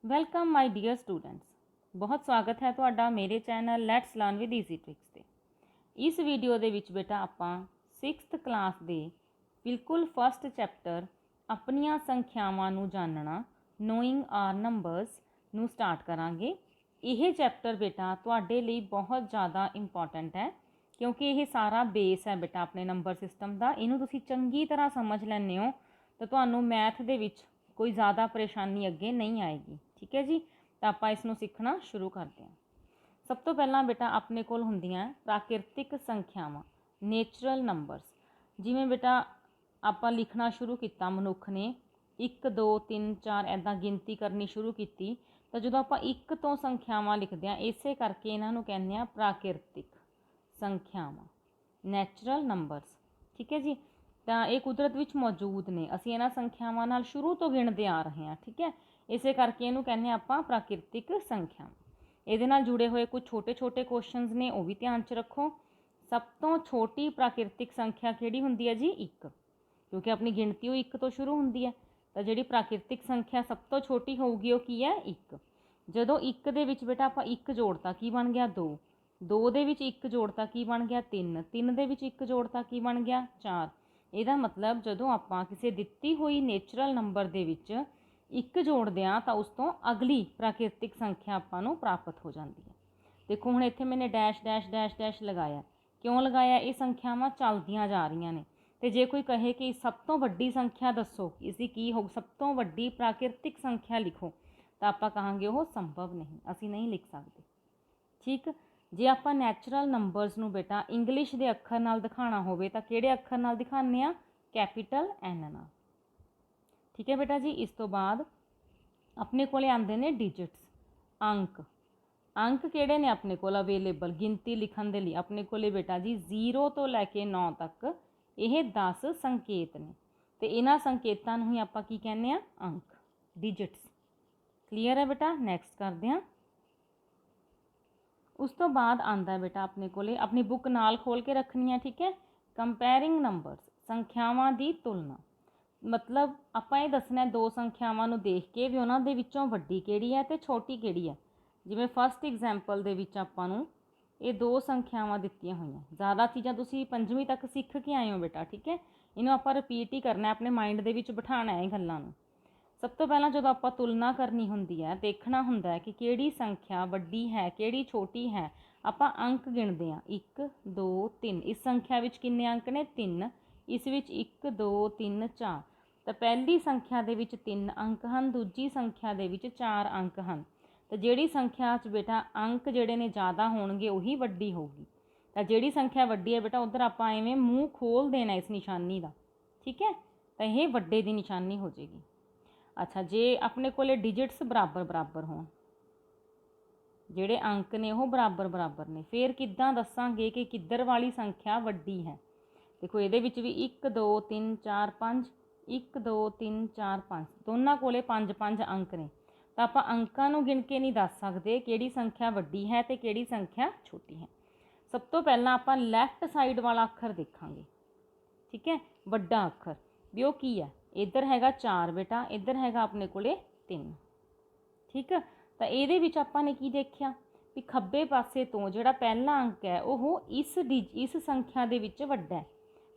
Welcome my dear students. ਬਹੁਤ ਸਵਾਗਤ ਹੈ ਤੁਹਾਡਾ ਮੇਰੇ channel let's learn with easy tricks 'ਤੇ। ਇਸ ਵੀਡੀਓ ਦੇ ਵਿੱਚ ਬੇਟਾ ਆਪਾਂ 6th ਕਲਾਸ ਦੇ ਬਿਲਕੁਲ ਫਸਟ ਚੈਪਟਰ ਆਪਣੀਆਂ ਸੰਖਿਆਵਾਂ ਨੂੰ ਜਾਣਨਾ ਨੋਇੰਗ ਆਰ ਨੰਬਰਸ ਨੂੰ ਸਟਾਰਟ ਕਰਾਂਗੇ। ਇਹ ਚੈਪਟਰ ਬੇਟਾ ਤੁਹਾਡੇ ਲਈ ਬਹੁਤ ਜ਼ਿਆਦਾ ਇੰਪੋਰਟੈਂਟ ਹੈ ਕਿਉਂਕਿ ਇਹ ਸਾਰਾ ਬੇਸ ਹੈ ਬੇਟਾ ਆਪਣੇ ਨੰਬਰ ਸਿਸਟਮ ਦਾ। ਇਹਨੂੰ ਤੁਸੀਂ ਚੰਗੀ ਤਰ੍ਹਾਂ ਸਮਝ ਲੈਂਦੇ ਹੋ ਤਾਂ ਤੁਹਾਨੂੰ ਮੈਥ ਦੇ ਵਿੱਚ ਕੋਈ ज़्यादा परेशानी अगे नहीं आएगी। ठीक है जी, तो आप इसनों सीखना शुरू करते हैं। सब तो पहला बेटा अपने कोल हुंदियां प्राकृतिक संख्यावां नेचुरल नंबरस। जिवें बेटा आपां लिखना शुरू किया मनुख ने 1 2 3 4 ऐदा गिनती करनी शुरू की, तो जो आप 1 तो संख्यावां लिखते हैं इसे करके इन्हों कहने प्राकृतिक संख्यावां नैचुरल नंबरस। ठीक है जी, ਤਾਂ ਇਹ ਕੁਦਰਤ ਵਿੱਚ ਮੌਜੂਦ ਨੇ, ਅਸੀਂ ਇਹਨਾਂ ਸੰਖਿਆਵਾਂ ਨਾਲ ਸ਼ੁਰੂ ਤੋਂ ਗਿਣਦੇ ਆ ਰਹੇ ਹਾਂ। ਠੀਕ ਹੈ, ਇਸੇ ਕਰਕੇ ਇਹਨੂੰ ਕਹਿੰਦੇ ਆਪਾਂ ਪ੍ਰਾਕਿਰਤਿਕ ਸੰਖਿਆ। ਇਹਦੇ ਨਾਲ ਜੁੜੇ ਹੋਏ ਕੁਝ ਛੋਟੇ ਕੁਐਸਚਨਸ ਨੇ, ਉਹ ਵੀ ਧਿਆਨ 'ਚ ਰੱਖੋ। ਸਭ ਤੋਂ ਛੋਟੀ ਪ੍ਰਾਕਿਰਤਿਕ ਸੰਖਿਆ ਕਿਹੜੀ ਹੁੰਦੀ ਹੈ ਜੀ? 1, ਕਿਉਂਕਿ ਆਪਣੀ ਗਿਣਤੀ ਉਹ 1 ਤੋਂ ਸ਼ੁਰੂ ਹੁੰਦੀ ਹੈ। ਤਾਂ ਜਿਹੜੀ ਪ੍ਰਾਕਿਰਤਿਕ ਸੰਖਿਆ ਸਭ ਤੋਂ ਛੋਟੀ ਹੋਊਗੀ ਉਹ ਕੀ ਹੈ? 1। ਜਦੋਂ 1 ਦੇ ਵਿੱਚ ਬੇਟਾ ਆਪਾਂ 1 ਜੋੜਤਾ ਕੀ ਬਣ ਗਿਆ? 2। 2 ਦੇ ਵਿੱਚ 1 ਜੋੜਤਾ ਕੀ ਬਣ ਗਿਆ? 3। 3 ਦੇ ਵਿੱਚ 1 ਜੋੜਤਾ ਕੀ ਬਣ ਗਿਆ? 4। ਇਹਦਾ ਮਤਲਬ ਜਦੋਂ ਆਪਾਂ ਕਿਸੇ ਦਿੱਤੀ ਹੋਈ ਨੇਚੁਰਲ ਨੰਬਰ ਦੇ ਵਿੱਚ 1 ਜੋੜਦੇ ਹਾਂ ਤਾਂ ਉਸ ਤੋਂ ਅਗਲੀ ਪ੍ਰਾਕਿਰਤਿਕ ਸੰਖਿਆ ਆਪਾਂ ਨੂੰ ਪ੍ਰਾਪਤ ਹੋ ਜਾਂਦੀ ਹੈ। ਦੇਖੋ ਹੁਣ ਇੱਥੇ ਮੈंने ਡੈਸ਼ ਡੈਸ਼ ਡੈਸ਼ ਡੈਸ਼ ਲਗਾਇਆ। ਕਿਉਂ ਲਗਾਇਆ? ਇਹ ਸੰਖਿਆਵਾਂ ਚੱਲਦੀਆਂ ਜਾ ਰਹੀਆਂ ਨੇ, ਤੇ ਜੇ ਕੋਈ ਕਹੇ ਕਿ ਸਭ ਤੋਂ ਵੱਡੀ ਸੰਖਿਆ ਦੱਸੋ, ਇਸ ਦੀ ਕੀ ਹੋ, ਸਭ ਤੋਂ ਵੱਡੀ ਪ੍ਰਾਕਿਰਤਿਕ ਸੰਖਿਆ ਲਿਖੋ, ਤਾਂ ਆਪਾਂ ਕਹਾਂਗੇ ਉਹ ਸੰਭਵ ਨਹੀਂ, ਅਸੀਂ ਨਹੀਂ ਲਿਖ ਸਕਦੇ। ਠੀਕ, ਜੇ ਆਪਾਂ ਨੈਚੁਰਲ ਨੰਬਰਸ ਨੂੰ ਬੇਟਾ ਇੰਗਲਿਸ਼ ਦੇ ਅੱਖਰ ਨਾਲ ਦਿਖਾਉਣਾ ਹੋਵੇ ਤਾਂ ਕਿਹੜੇ ਅੱਖਰ ਨਾਲ ਦਿਖਾਉਂਦੇ ਆ? ਕੈਪੀਟਲ ਐਨ ਨਾਲ। ਠੀਕ ਹੈ ਬੇਟਾ ਜੀ। ਇਸ ਤੋਂ ਬਾਅਦ ਆਪਣੇ ਕੋਲੇ ਆਉਂਦੇ ਨੇ ਡਿਜਿਟਸ, ਅੰਕ। ਅੰਕ ਕਿਹੜੇ ਨੇ ਆਪਣੇ ਕੋਲ ਅਵੇਲੇਬਲ ਗਿਣਤੀ ਲਿਖਣ ਦੇ ਲਈ? ਆਪਣੇ ਕੋਲੇ ਬੇਟਾ ਜੀ 0 ਤੋਂ ਲੈ ਕੇ 9 ਤੱਕ ਇਹ 10 ਸੰਕੇਤ ਨੇ, ਤੇ ਇਹਨਾਂ ਸੰਕੇਤਾਂ ਨੂੰ ਹੀ ਆਪਾਂ ਕੀ ਕਹਿੰਦੇ ਆ? ਅੰਕ, ਡਿਜਿਟਸ। ਕਲੀਅਰ ਹੈ ਬੇਟਾ? ਨੈਕਸਟ ਕਰਦੇ ਹਾਂ। ਉਸ ਤੋਂ ਬਾਅਦ ਆਉਂਦਾ ਬੇਟਾ ਆਪਣੇ ਕੋਲੇ, ਆਪਣੀ ਬੁੱਕ ਨਾਲ ਖੋਲ ਕੇ ਰੱਖਣੀ ਹੈ। ਠੀਕ ਹੈ, ਕੰਪੇਅਰਿੰਗ ਨੰਬਰਸ, ਸੰਖਿਆਵਾਂ ਦੀ ਤੁਲਨਾ। ਮਤਲਬ ਆਪਾਂ ਇਹ ਦੱਸਣਾ ਦੋ ਸੰਖਿਆਵਾਂ ਨੂੰ ਦੇਖ ਕੇ ਵੀ ਉਹਨਾਂ ਦੇ ਵਿੱਚੋਂ ਵੱਡੀ ਕਿਹੜੀ ਹੈ ਤੇ ਛੋਟੀ ਕਿਹੜੀ ਹੈ। ਜਿਵੇਂ ਫਸਟ ਐਗਜ਼ਾਮਪਲ ਦੇ ਵਿੱਚ ਆਪਾਂ ਨੂੰ ਇਹ ਦੋ ਸੰਖਿਆਵਾਂ ਦਿੱਤੀਆਂ ਹੋਈਆਂ। ਜ਼ਿਆਦਾ ਚੀਜ਼ਾਂ ਤੁਸੀਂ 5ਵੀਂ ਤੱਕ ਸਿੱਖ ਕੇ ਆਏ ਹੋ ਬੇਟਾ। ਠੀਕ ਹੈ, ਇਹਨੂੰ ਆਪਾਂ ਰਿਪੀਟ ਹੀ ਕਰਨਾ, ਆਪਣੇ ਮਾਈਂਡ ਦੇ ਵਿੱਚ ਬਿਠਾਉਣਾ ਹੈ ਇਹ ਗੱਲਾਂ ਨੂੰ। ਸਭ ਤੋਂ ਪਹਿਲਾਂ ਜਦੋਂ ਆਪਾਂ ਤੁਲਨਾ ਕਰਨੀ ਹੁੰਦੀ ਹੈ, ਦੇਖਣਾ ਹੁੰਦਾ ਹੈ ਕਿ ਕਿਹੜੀ ਸੰਖਿਆ ਵੱਡੀ ਹੈ ਕਿਹੜੀ ਛੋਟੀ ਹੈ। ਆਪਾਂ ਅੰਕ ਗਿਣਦੇ ਹਾਂ 1 2 3। ਇਸ ਸੰਖਿਆ ਵਿੱਚ ਕਿੰਨੇ ਅੰਕ ਨੇ? 3। ਇਸ ਵਿੱਚ 1 2 3 4। ਤਾਂ ਪਹਿਲੀ ਸੰਖਿਆ ਦੇ ਵਿੱਚ 3 ਅੰਕ ਹਨ, ਦੂਜੀ ਸੰਖਿਆ ਦੇ ਵਿੱਚ 4 ਅੰਕ ਹਨ। ਤਾਂ ਜਿਹੜੀ ਸੰਖਿਆ 'ਚ ਬੇਟਾ ਅੰਕ ਜਿਹੜੇ ਨੇ ਜ਼ਿਆਦਾ ਹੋਣਗੇ ਉਹੀ ਵੱਡੀ ਹੋਊਗੀ। ਤਾਂ ਜਿਹੜੀ ਸੰਖਿਆ ਵੱਡੀ ਹੈ ਬੇਟਾ ਉੱਧਰ ਆਪਾਂ ਐਵੇਂ ਮੂੰਹ ਖੋਲ ਦੇਣਾ ਇਸ ਨਿਸ਼ਾਨੀ ਦਾ। ਠੀਕ ਹੈ, ਤਾਂ ਇਹ ਵੱਡੇ ਦੀ ਨਿਸ਼ਾਨੀ ਹੋ ਜਾਏਗੀ। ਅੱਛਾ, ਜੇ ਆਪਣੇ ਕੋਲੇ ਡਿਜਿਟਸ ਬਰਾਬਰ ਹੋਣ, ਜਿਹੜੇ ਅੰਕ ਨੇ ਉਹ ਬਰਾਬਰ ਨੇ, ਫਿਰ ਕਿੱਦਾਂ ਦੱਸਾਂਗੇ ਕਿ ਕਿੱਧਰ ਵਾਲੀ ਸੰਖਿਆ ਵੱਡੀ ਹੈ? ਦੇਖੋ ਇਹਦੇ ਵਿੱਚ ਵੀ 1 2 3 4 5, 1 2 3 4 5, ਦੋਨਾਂ ਕੋਲੇ 5 ਅੰਕ ਨੇ। ਤਾਂ ਆਪਾਂ ਅੰਕਾਂ ਨੂੰ ਗਿਣ ਕੇ ਨਹੀਂ ਦੱਸ ਸਕਦੇ ਕਿਹੜੀ ਸੰਖਿਆ ਵੱਡੀ ਹੈ ਤੇ ਕਿਹੜੀ ਸੰਖਿਆ ਛੋਟੀ ਹੈ। ਸਭ ਤੋਂ ਪਹਿਲਾਂ ਆਪਾਂ ਲੈਫਟ ਸਾਈਡ ਵਾਲਾ ਅੱਖਰ ਦੇਖਾਂਗੇ। ਠੀਕ ਹੈ, ਵੱਡਾ ਅੱਖਰ ਵੀ ਉਹ ਕੀ ਹੈ? ਇੱਧਰ ਹੈਗਾ 4 ਬੇਟਾ, ਇੱਧਰ ਹੈਗਾ ਆਪਣੇ ਕੋਲੇ 3। ਠੀਕ ਹੈ, ਤਾਂ ਇਹਦੇ ਵਿੱਚ ਆਪਾਂ ਨੇ ਕੀ ਦੇਖਿਆ ਵੀ ਖੱਬੇ ਪਾਸੇ ਤੋਂ ਜਿਹੜਾ ਪਹਿਲਾ ਅੰਕ ਹੈ ਉਹ ਇਸ ਸੰਖਿਆ ਦੇ ਵਿੱਚ ਵੱਡਾ ਹੈ।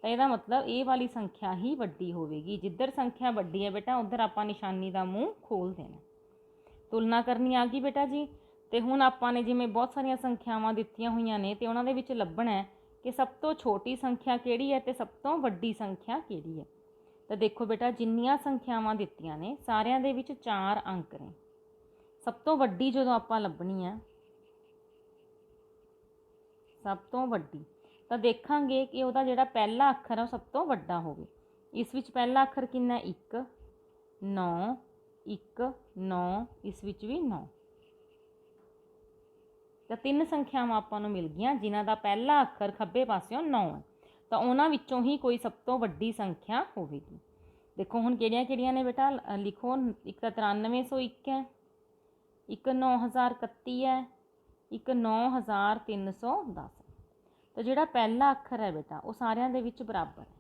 ਤਾਂ ਇਹਦਾ ਮਤਲਬ ਇਹ ਵਾਲੀ ਸੰਖਿਆ ਹੀ ਵੱਡੀ ਹੋਵੇਗੀ। ਜਿੱਧਰ ਸੰਖਿਆ ਵੱਡੀ ਹੈ ਬੇਟਾ ਉੱਧਰ ਆਪਾਂ ਨਿਸ਼ਾਨੀ ਦਾ ਮੂੰਹ ਖੋਲ ਦੇਣਾ। ਤੁਲਨਾ ਕਰਨੀ ਆ ਗਈ ਬੇਟਾ ਜੀ। ਤੇ ਹੁਣ ਆਪਾਂ ਨੇ ਜਿਵੇਂ ਬਹੁਤ ਸਾਰੀਆਂ ਸੰਖਿਆਵਾਂ ਦਿੱਤੀਆਂ ਹੋਈਆਂ ਨੇ ਤੇ ਉਹਨਾਂ ਦੇ ਵਿੱਚ ਲੱਭਣਾ ਹੈ ਕਿ ਸਭ ਤੋਂ ਛੋਟੀ ਸੰਖਿਆ ਕਿਹੜੀ ਹੈ ਤੇ ਸਭ ਤੋਂ ਵੱਡੀ ਸੰਖਿਆ ਕਿਹੜੀ ਹੈ। ਤਾਂ ਦੇਖੋ ਬੇਟਾ ਜਿੰਨੀਆਂ ਸੰਖਿਆਵਾਂ ਦਿੱਤੀਆਂ ਨੇ ਸਾਰਿਆਂ ਦੇ ਵਿੱਚ 4 ਅੰਕ ਨੇ। ਸਭ ਤੋਂ ਵੱਡੀ ਜਦੋਂ ਆਪਾਂ ਲੱਭਣੀ ਹੈ, ਸਭ ਤੋਂ ਵੱਡੀ, ਤਾਂ ਦੇਖਾਂਗੇ ਕਿ ਉਹਦਾ ਜਿਹੜਾ ਪਹਿਲਾ ਅੱਖਰ ਹੈ ਉਹ ਸਭ ਤੋਂ ਵੱਡਾ ਹੋਵੇ। ਇਸ ਵਿੱਚ ਪਹਿਲਾ ਅੱਖਰ ਕਿੰਨਾ? 1 9 1 9, ਇਸ ਵਿੱਚ ਵੀ 9। ਤਾਂ 3 ਸੰਖਿਆਵਾਂ ਆਪਾਂ ਨੂੰ ਮਿਲ ਗਈਆਂ ਜਿਨ੍ਹਾਂ ਦਾ ਪਹਿਲਾ ਅੱਖਰ ਖੱਬੇ ਪਾਸਿਓਂ 9 ਹੈ। ਤਾਂ ਉਹਨਾਂ ਵਿੱਚੋਂ ਹੀ ਕੋਈ ਸਭ ਤੋਂ ਵੱਡੀ ਸੰਖਿਆ ਹੋਵੇਗੀ। ਦੇਖੋ ਹੁਣ ਕਿਹੜੀਆਂ ਨੇ ਬੇਟਾ? ਲਿਖੋ। ਇੱਕ ਤਾਂ 9301 ਹੈ, ਇੱਕ 9031 ਹੈ, ਇੱਕ 9310। ਤਾਂ ਜਿਹੜਾ ਪਹਿਲਾ ਅੱਖਰ ਹੈ ਬੇਟਾ ਉਹ ਸਾਰਿਆਂ ਦੇ ਵਿੱਚ ਬਰਾਬਰ ਹੈ।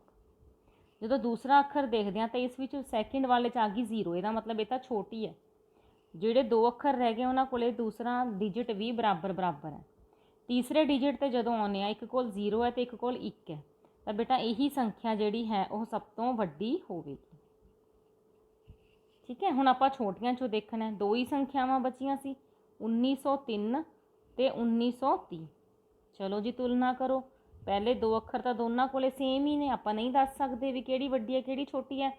ਜਦੋਂ ਦੂਸਰਾ ਅੱਖਰ ਦੇਖਦੇ ਹਾਂ ਤਾਂ ਇਸ ਵਿੱਚ ਸੈਕਿੰਡ ਵਾਲੇ 'ਚ ਆ ਗਈ 0, ਇਹਦਾ ਮਤਲਬ ਇਹ ਤਾਂ ਛੋਟੀ ਹੈ। ਜਿਹੜੇ 2 ਅੱਖਰ ਰਹਿ ਗਏ ਉਹਨਾਂ ਕੋਲੇ ਦੂਸਰਾ ਡਿਜਿਟ ਵੀ ਬਰਾਬਰ ਬਰਾਬਰ ਹੈ। ਤੀਸਰੇ ਡਿਜਿਟ ਤੇ ਜਦੋਂ ਆਉਂਦੇ ਆ ਇੱਕ ਕੋਲ 0 ਹੈ ਤੇ ਇੱਕ ਕੋਲ 1 ਹੈ, ਤਾਂ ਬੇਟਾ ਇਹੀ ਸੰਖਿਆ ਜਿਹੜੀ ਹੈ ਉਹ ਸਭ ਤੋਂ ਵੱਡੀ ਹੋਵੇਗੀ। ਠੀਕ ਹੈ, ਹੁਣ ਆਪਾਂ ਛੋਟੀਆਂ ਚੋਂ ਦੇਖਣਾ, 2 ਹੀ ਸੰਖਿਆਵਾਂ ਬਚੀਆਂ ਸੀ, 1903 ਤੇ 1930। ਚਲੋ ਜੀ ਤੁਲਨਾ ਕਰੋ। ਪਹਿਲੇ 2 ਅੱਖਰ ਤਾਂ ਦੋਨਾਂ ਕੋਲੇ ਸੇਮ ਹੀ ਨੇ, ਆਪਾਂ ਨਹੀਂ ਦੱਸ ਸਕਦੇ ਵੀ ਕਿਹੜੀ ਵੱਡੀ ਹੈ ਕਿਹੜੀ ਛੋਟੀ ਹੈ।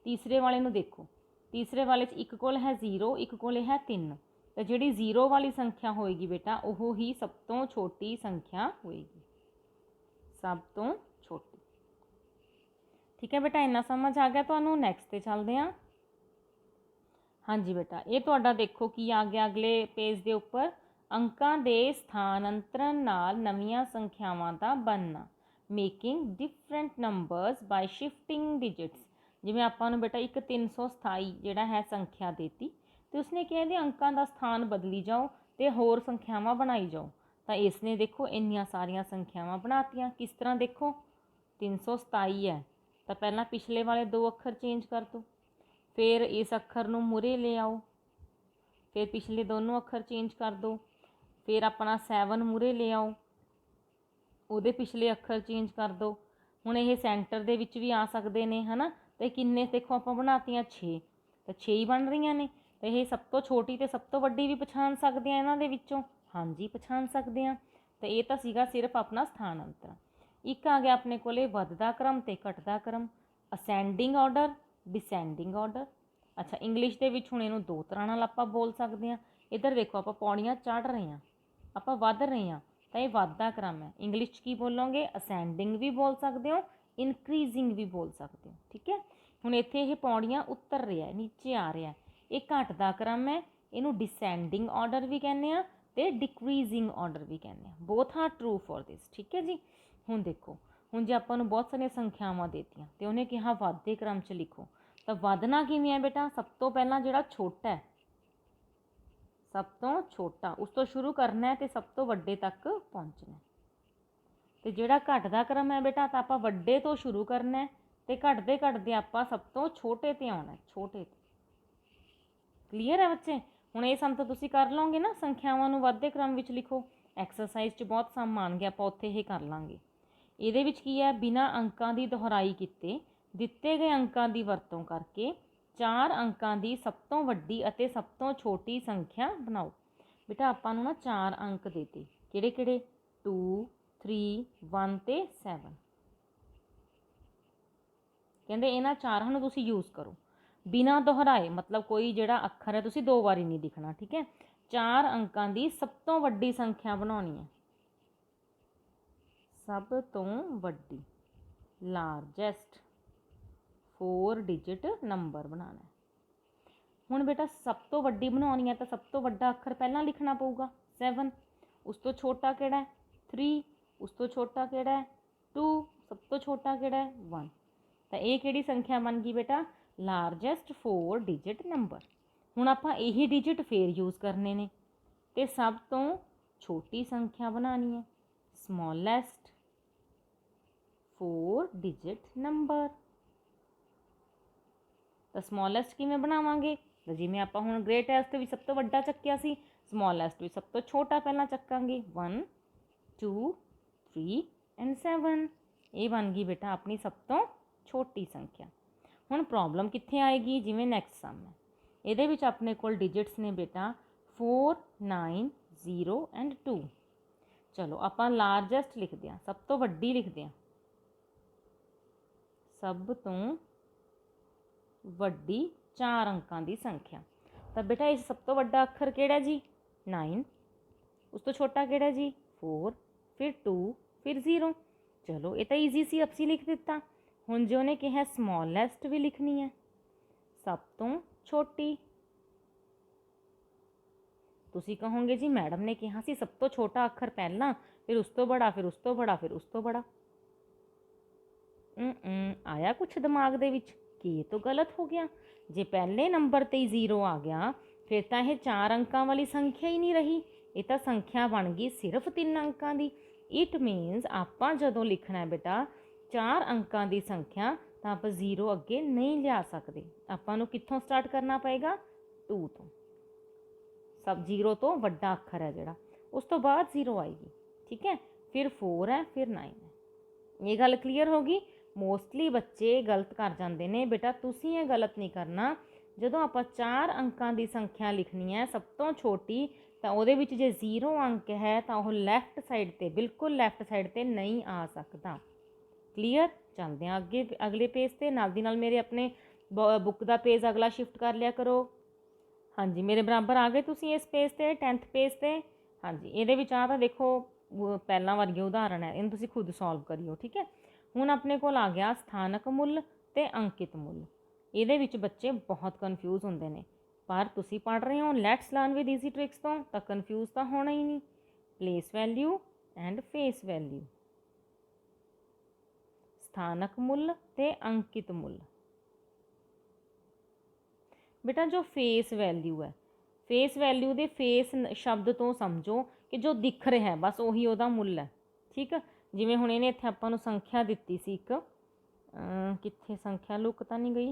ਤੀਸਰੇ ਵਾਲੇ ਨੂੰ ਦੇਖੋ, ਤੀਸਰੇ ਵਾਲੇ 'ਚ ਇੱਕ ਕੋਲ ਹੈ 0, ਇੱਕ ਕੋਲੇ ਹੈ 3, ਤਾਂ ਜਿਹੜੀ 0 ਵਾਲੀ ਸੰਖਿਆ ਹੋਏਗੀ ਬੇਟਾ ਉਹ ਹੀ ਸਭ ਤੋਂ ਛੋਟੀ ਸੰਖਿਆ ਹੋਏਗੀ, ਸਭ ਤੋਂ ਛੋਟੀ। ਠੀਕ ਹੈ ਬੇਟਾ, ਇੰਨਾ ਸਮਝ ਆ ਗਿਆ ਤੁਹਾਨੂੰ। ਨੈਕਸਟ ਤੇ ਚੱਲਦੇ ਹਾਂ। ਹਾਂਜੀ ਬੇਟਾ, ਇਹ ਤੁਹਾਡਾ ਦੇਖੋ ਕੀ ਆ ਗਿਆ ਅਗਲੇ ਪੇਜ ਦੇ ਉੱਪਰ, ਅੰਕਾਂ ਦੇ ਸਥਾਨਾਂਤਰਨ ਨਾਲ ਨਵੀਆਂ ਸੰਖਿਆਵਾਂ ਦਾ ਬਣਨਾ, ਮੇਕਿੰਗ ਡਿਫਰੈਂਟ ਨੰਬਰਸ ਬਾਈ ਸ਼ਿਫਟਿੰਗ ਡਿਜਿਟਸ। ਜਿਵੇਂ ਆਪਾਂ ਨੂੰ ਬੇਟਾ ਇੱਕ 327 ਜਿਹੜਾ ਹੈ ਸੰਖਿਆ ਦੇਤੀ, ਤੇ ਉਸਨੇ ਕਿਹਾ ਇਹਦੇ ਅੰਕਾਂ ਦਾ ਸਥਾਨ ਬਦਲੀ ਜਾਓ ਤੇ ਹੋਰ ਸੰਖਿਆਵਾਂ ਬਣਾਈ ਜਾਓ। ਤਾਂ ਇਸਨੇ ਦੇਖੋ ਇੰਨੀਆਂ ਸਾਰੀਆਂ ਸੰਖਿਆਵਾਂ ਬਣਾਤੀਆਂ। ਕਿਸ ਤਰ੍ਹਾਂ ਦੇਖੋ, 327 ਹੈ ਤਾਂ ਪਹਿਲਾਂ ਪਿਛਲੇ ਵਾਲੇ 2 ਅੱਖਰ ਚੇਂਜ ਕਰ ਦਿਓ, ਫਿਰ ਇਸ ਅੱਖਰ ਨੂੰ ਮੂਹਰੇ ਲੈ ਆਓ, ਫਿਰ ਪਿਛਲੇ ਦੋਨੋਂ ਅੱਖਰ ਚੇਂਜ ਕਰ ਦਿਓ, ਫਿਰ ਆਪਣਾ 7 ਮੂਹਰੇ ਲੈ ਆਓ, ਉਹਦੇ ਪਿਛਲੇ ਅੱਖਰ ਚੇਂਜ ਕਰ ਦਿਓ। ਹੁਣ ਇਹ ਸੈਂਟਰ ਦੇ ਵਿੱਚ ਵੀ ਆ ਸਕਦੇ ਨੇ ਹੈ ਨਾ। ਅਤੇ ਕਿੰਨੇ ਦੇਖੋ ਆਪਾਂ ਬਣਾਤੀਆਂ 6, ਤਾਂ 6 ਹੀ ਬਣ ਰਹੀਆਂ ਨੇ। ਅਤੇ ਇਹ ਸਭ ਤੋਂ ਛੋਟੀ ਅਤੇ ਸਭ ਤੋਂ ਵੱਡੀ ਵੀ ਪਛਾਣ ਸਕਦੇ ਹਾਂ ਇਹਨਾਂ ਦੇ ਵਿੱਚੋਂ, ਹਾਂਜੀ ਪਛਾਣ ਸਕਦੇ ਹਾਂ। ਤਾਂ ਇਹ ਤਾਂ ਸੀਗਾ ਸਿਰਫ ਆਪਣਾ ਸਥਾਨਾਂਤਰ। ਇੱਕ ਆ ਗਿਆ ਆਪਣੇ ਕੋਲੇ ਵੱਧਦਾ ਕ੍ਰਮ ਅਤੇ ਘਟਦਾ ਕ੍ਰਮ, ਅਸੈਂਡਿੰਗ ਆਰਡਰ, ਡਿਸੈਂਡਿੰਗ ਆਰਡਰ। ਅੱਛਾ, ਇੰਗਲਿਸ਼ ਦੇ ਵਿੱਚ ਹੁਣ ਇਹਨੂੰ 2 ਤਰ੍ਹਾਂ ਨਾਲ ਆਪਾਂ ਬੋਲ ਸਕਦੇ ਹਾਂ। ਇੱਧਰ ਦੇਖੋ ਆਪਾਂ ਪੌੜੀਆਂ ਚੜ੍ਹ ਰਹੇ ਹਾਂ, ਆਪਾਂ ਵੱਧ ਰਹੇ ਹਾਂ, ਤਾਂ ਇਹ ਵੱਧਦਾ ਕ੍ਰਮ ਹੈ। ਇੰਗਲਿਸ਼ 'ਚ ਕੀ ਬੋਲੋਗੇ, ਅਸੈਂਡਿੰਗ ਵੀ ਬੋਲ ਸਕਦੇ ਹੋ, ਇਨਕਰੀਜ਼ਿੰਗ ਵੀ ਬੋਲ ਸਕਦੇ ਹੋ। ਠੀਕ ਹੈ, ਹੁਣ ਇੱਥੇ ਇਹ ਪੌੜੀਆਂ ਉੱਤਰ ਰਿਹਾ, ਨੀਚੇ ਆ ਰਿਹਾ, ਇਹ ਘਟਦਾ ਕ੍ਰਮ ਹੈ। ਇਹਨੂੰ ਡਿਸੈਂਡਿੰਗ ਆਰਡਰ ਵੀ ਕਹਿੰਦੇ ਆ ਅਤੇ ਡਿਕਰੀਜ਼ਿੰਗ ਆਰਡਰ ਵੀ ਕਹਿੰਦੇ ਆ। Both are true for this. ਠੀਕ ਹੈ ਜੀ। ਹੁਣ ਦੇਖੋ, ਹੁਣ ਜੇ ਆਪਾਂ ਨੂੰ ਬਹੁਤ ਸਾਰੀਆਂ ਸੰਖਿਆਵਾਂ ਦੇਤੀਆਂ ਅਤੇ ਉਹਨੇ ਕਿਹਾ ਵੱਧਦੇ ਕ੍ਰਮ 'ਚ ਲਿਖੋ, ਤਾਂ ਵਧਣਾ ਕਿਵੇਂ ਹੈ ਬੇਟਾ, ਸਭ ਤੋਂ ਪਹਿਲਾਂ ਜਿਹੜਾ ਛੋਟਾ ਹੈ, ਸਭ ਤੋਂ ਛੋਟਾ ਉਸ ਤੋਂ ਸ਼ੁਰੂ ਕਰਨਾ ਅਤੇ ਸਭ ਤੋਂ ਵੱਡੇ ਤੱਕ ਪਹੁੰਚਣਾ। ਅਤੇ ਜਿਹੜਾ ਘਟਦਾ ਕ੍ਰਮ ਹੈ ਬੇਟਾ, ਤਾਂ ਆਪਾਂ ਵੱਡੇ ਤੋਂ ਸ਼ੁਰੂ ਕਰਨਾ ਅਤੇ ਘਟਦੇ ਘਟਦੇ ਆਪਾਂ ਸਭ ਤੋਂ ਛੋਟੇ 'ਤੇ ਆਉਣਾ, ਛੋਟੇ 'ਤੇ। ਕਲੀਅਰ ਹੈ ਬੱਚੇ। ਹੁਣ ਇਹ ਸਮ ਤਾਂ ਤੁਸੀਂ ਕਰ ਲਓਗੇ ਨਾ, ਸੰਖਿਆਵਾਂ ਨੂੰ ਵੱਧਦੇ ਕ੍ਰਮ ਵਿੱਚ ਲਿਖੋ। ਐਕਸਰਸਾਈਜ਼ 'ਚ ਬਹੁਤ ਸਮ ਆਉਣਗੇ, ਆਪਾਂ ਉੱਥੇ ਇਹ ਕਰ ਲਾਂਗੇ। ਇਹਦੇ ਵਿੱਚ ਕੀ ਹੈ, ਬਿਨਾਂ ਅੰਕਾਂ ਦੀ ਦੁਹਰਾਈ ਕੀਤੇ ਦਿੱਤੇ ਗਏ ਅੰਕਾਂ ਦੀ ਵਰਤੋਂ ਕਰਕੇ 4 ਅੰਕਾਂ ਦੀ ਸਭ ਤੋਂ ਵੱਡੀ ਅਤੇ ਸਭ ਤੋਂ ਛੋਟੀ ਸੰਖਿਆ ਬਣਾਓ। ਬੇਟਾ ਆਪਾਂ ਨੂੰ ਨਾ 4 ਅੰਕ ਦੇਤੇ, ਕਿਹੜੇ ਕਿਹੜੇ, 2, 3, 1 ਅਤੇ 7। ਕਹਿੰਦੇ ਇਹਨਾਂ 4 ਨੂੰ ਤੁਸੀਂ ਯੂਜ਼ ਕਰੋ ਬਿਨਾਂ ਦੁਹਰਾਏ, ਮਤਲਬ ਕੋਈ ਜਿਹੜਾ ਅੱਖਰ ਹੈ ਤੁਸੀਂ 2 ਵਾਰੀ ਨਹੀਂ ਲਿਖਣਾ। ਠੀਕ ਹੈ, 4 ਅੰਕਾਂ ਦੀ ਸਭ ਤੋਂ ਵੱਡੀ ਸੰਖਿਆ ਬਣਾਉਣੀ ਹੈ, ਸਭ ਤੋਂ ਵੱਡੀ, ਲਾਰਜੈਸਟ 4 ਡਿਜਿਟ ਨੰਬਰ ਬਣਾਉਣਾ। ਹੁਣ ਬੇਟਾ ਸਭ ਤੋਂ ਵੱਡੀ ਬਣਾਉਣੀ ਹੈ ਤਾਂ ਸਭ ਤੋਂ ਵੱਡਾ ਅੱਖਰ ਪਹਿਲਾਂ ਲਿਖਣਾ ਪਊਗਾ, 7। ਉਸ ਤੋਂ ਛੋਟਾ ਕਿਹੜਾ ਹੈ, 3। ਉਸ ਤੋਂ ਛੋਟਾ ਕਿਹੜਾ ਹੈ, 2। ਸਭ ਤੋਂ ਛੋਟਾ ਕਿਹੜਾ ਹੈ, 1। ਤਾਂ ਇਹ ਕਿਹੜੀ ਸੰਖਿਆ ਬਣ ਗਈ ਬੇਟਾ, ਲਾਰਜੈਸਟ 4 ਡਿਜਿਟ ਨੰਬਰ। ਹੁਣ ਆਪਾਂ ਇਹੀ ਡਿਜਿਟ ਫੇਰ ਯੂਜ਼ ਕਰਨੇ ਨੇ ਅਤੇ ਸਭ ਤੋਂ ਛੋਟੀ ਸੰਖਿਆ ਬਣਾਉਣੀ ਹੈ, ਸਮੋਲੈਸਟ 4 ਡਿਜਿਟ ਨੰਬਰ। ਤਾਂ ਸਮੋਲੈਸਟ ਕਿਵੇਂ ਬਣਾਵਾਂਗੇ, ਤਾਂ ਜਿਵੇਂ ਆਪਾਂ ਹੁਣ ਗ੍ਰੇਟੈਸਟ ਵੀ ਸਭ ਤੋਂ ਵੱਡਾ ਚੱਕਿਆ ਸੀ, ਸਮੋਲੈਸਟ ਵੀ ਸਭ ਤੋਂ ਛੋਟਾ ਪਹਿਲਾਂ ਚੱਕਾਂਗੇ, 1, 2, 3 ਐਂਡ 7। ਇਹ ਬਣ ਗਈ ਬੇਟਾ ਆਪਣੀ ਸਭ ਤੋਂ ਛੋਟੀ ਸੰਖਿਆ। ਹੁਣ ਪ੍ਰੋਬਲਮ ਕਿੱਥੇ ਆਏਗੀ, ਜਿਵੇਂ ਨੈਕਸਟ ਸਮ ਹੈ, ਇਹਦੇ ਵਿੱਚ ਆਪਣੇ ਕੋਲ ਡਿਜਿਟਸ ਨੇ ਬੇਟਾ 4, 9, 0 ਐਂਡ 2। ਚਲੋ ਆਪਾਂ ਲਾਰਜੈਸਟ ਲਿਖਦੇ ਹਾਂ, ਸਭ ਤੋਂ ਵੱਡੀ ਲਿਖਦੇ ਹਾਂ, ਸਭ ਤੋਂ ਵੱਡੀ 4 ਅੰਕਾਂ ਦੀ ਸੰਖਿਆ। ਤਾਂ ਬੇਟਾ ਇਸ ਸਭ ਤੋਂ ਵੱਡਾ ਅੱਖਰ ਕਿਹੜਾ ਜੀ, 9। ਉਸ ਤੋਂ ਛੋਟਾ ਕਿਹੜਾ ਜੀ, 4, ਫਿਰ 2, ਫਿਰ 0। ਚਲੋ ਇਹ ਤਾਂ ਈਜ਼ੀ ਸੀ, ਅਸੀਂ ਲਿਖ ਦਿੱਤਾ। ਹੁਣ ਜੋ ਉਹਨੇ ਕਿਹਾ ਸਮੋਲੈਸਟ ਵੀ ਲਿਖਣੀ ਹੈ, ਸਭ ਤੋਂ ਛੋਟੀ। ਤੁਸੀਂ ਕਹੋਗੇ ਜੀ ਮੈਡਮ ਨੇ ਕਿਹਾ ਸੀ ਸਭ ਤੋਂ ਛੋਟਾ ਅੱਖਰ ਪਹਿਲਾਂ, ਫਿਰ ਉਸ ਤੋਂ ਬੜਾ, ਫਿਰ ਉਸ ਤੋਂ ਬੜਾ, ਫਿਰ ਉਸ ਤੋਂ ਬੜਾ। ਆਇਆ ਕੁਛ ਦਿਮਾਗ ਦੇ ਵਿੱਚ ਕਿ ਇਹ ਤਾਂ ਗਲਤ ਹੋ ਗਿਆ। ਜੇ ਪਹਿਲੇ ਨੰਬਰ 'ਤੇ ਹੀ 0 ਆ ਗਿਆ ਫਿਰ ਤਾਂ ਇਹ 4 ਅੰਕਾਂ ਵਾਲੀ ਸੰਖਿਆ ਹੀ ਨਹੀਂ ਰਹੀ, ਇਹ ਤਾਂ ਸੰਖਿਆ ਬਣ ਗਈ ਸਿਰਫ 3 ਅੰਕਾਂ ਦੀ। ਇਟ ਮੀਨਸ ਆਪਾਂ ਜਦੋਂ ਲਿਖਣਾ ਬੇਟਾ 4 ਅੰਕਾਂ ਦੀ ਸੰਖਿਆ ਤਾਂ ਆਪਾਂ 0 ਅੱਗੇ ਨਹੀਂ ਲਿਆ ਸਕਦੇ, ਆਪਾਂ ਨੂੰ ਕਿੱਥੋਂ ਸਟਾਰਟ ਕਰਨਾ ਪਏਗਾ, 2 ਤੋਂ। सब 0 तो वड्डा अखर है जिहड़ा, उस तो बाद 0 आएगी। ठीक है, फिर 4 है, फिर 9 है। ये गल क्लीयर होगी। मोस्टली बच्चे गलत कर जाते हैं बेटा, तुसीं ये गलत नहीं करना। ਜਦੋਂ ਆਪਾਂ 4 अंकां ਦੀ संख्या लिखनी है सब तो छोटी, तो ਉਹਦੇ ਵਿੱਚ ਜੇ 0 अंक है तो वह लैफ्ट साइड ते, बिल्कुल लैफ्ट साइड ते नहीं आ सकता। क्लीयर। चलते हैं अगे अगले पेज ते, नाल दी नाल मेरे अपने बुक का पेज अगला शिफ्ट कर लिया करो। हाँ जी, मेरे बराबर आ गए तुसीं इस पेज ते, 10th पेज ते। हाँ जी, ये आ तो देखो पहला वर्गी उदाहरण है, इन्हूं तुसीं खुद सॉल्व करियो। ठीक है, हुण अपने कोल आ गया स्थानक मुੱਲ ते अंकित मुੱਲ। ਇਹਦੇ ਵਿੱਚ ਬੱਚੇ बहुत कन्फ्यूज़ ਹੁੰਦੇ ਨੇ, पर तुसी पढ़ रहे हो let's learn with easy tricks तो कन्फ्यूज़ तो होना ही नहीं। Place value and face value, स्थानक मुੱਲ ते अंकित मुੱਲ। बेटा जो फेस वैल्यू है, फेस वैल्यू दे फेस शब्द तो समझो कि जो दिख रहा है बस उही उहदा मुੱਲ है। ठीक है, जिवें हुण इहने इत्थे आपां नूं संख्या दित्ती सी एक, कित्थे संख्या लुक तां नहीं गई,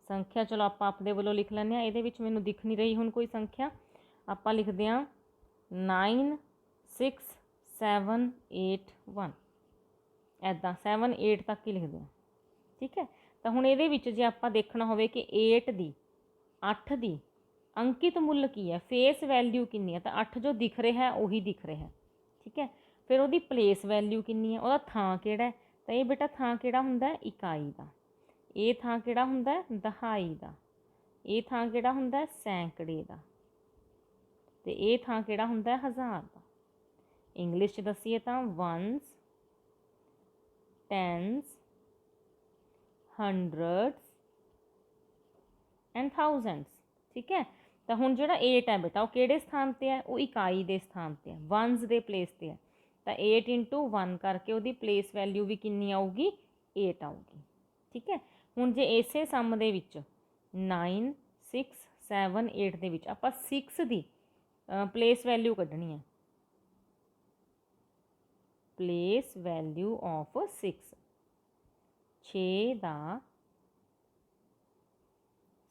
संख्या चलो आप आपदे वल्लों लिख लैंदे हां। इहदे विच मैनूं दिख नहीं रही हुण कोई संख्या, आपां लिखदे हां 9 6 7 8 1, ऐदां 7 8 तक ही लिखदे हां। ठीक है, तो हुण इहदे विच जे आपां देखना होवे कि 8 दी 8 दी अंकित मुੱਲ की है, फेस वैल्यू कितनी है, तो 8 जो दिख रहा है उही दिख रहा है। ठीक है, फिर उहदी प्लेस वैल्यू कितनी है, उहदा थां किहड़ा है, तो ये बेटा थां किहड़ा हुंदा है इकाई दा, ये थां किहड़ा हुंदा है दहाई दा, ये थां किहड़ा हुंदा है सैकड़े दा, ते ये थां किहड़ा हुंदा है हज़ार दा। इंग्लिश च दसीए तां वंस, टेंस, हंड्रड्स एंड थाउजेंड्स। ठीक है, तो हुण जिहड़ा 8 है बेटा वो किहड़े स्थान ते है, वो इकाई दे स्थान ते है, वंस दे प्लेस ते है। तो 8 इंटू 1 करके उहदी प्लेस वैल्यू भी कितनी आऊगी 8 आऊगी। ठीक है, हुण जे इसे सम दे विच 9 6 7 8 दे विच आपां 6 दी प्लेस वैल्यू कढनी है, प्लेस वैल्यू ऑफ 6, 6 दा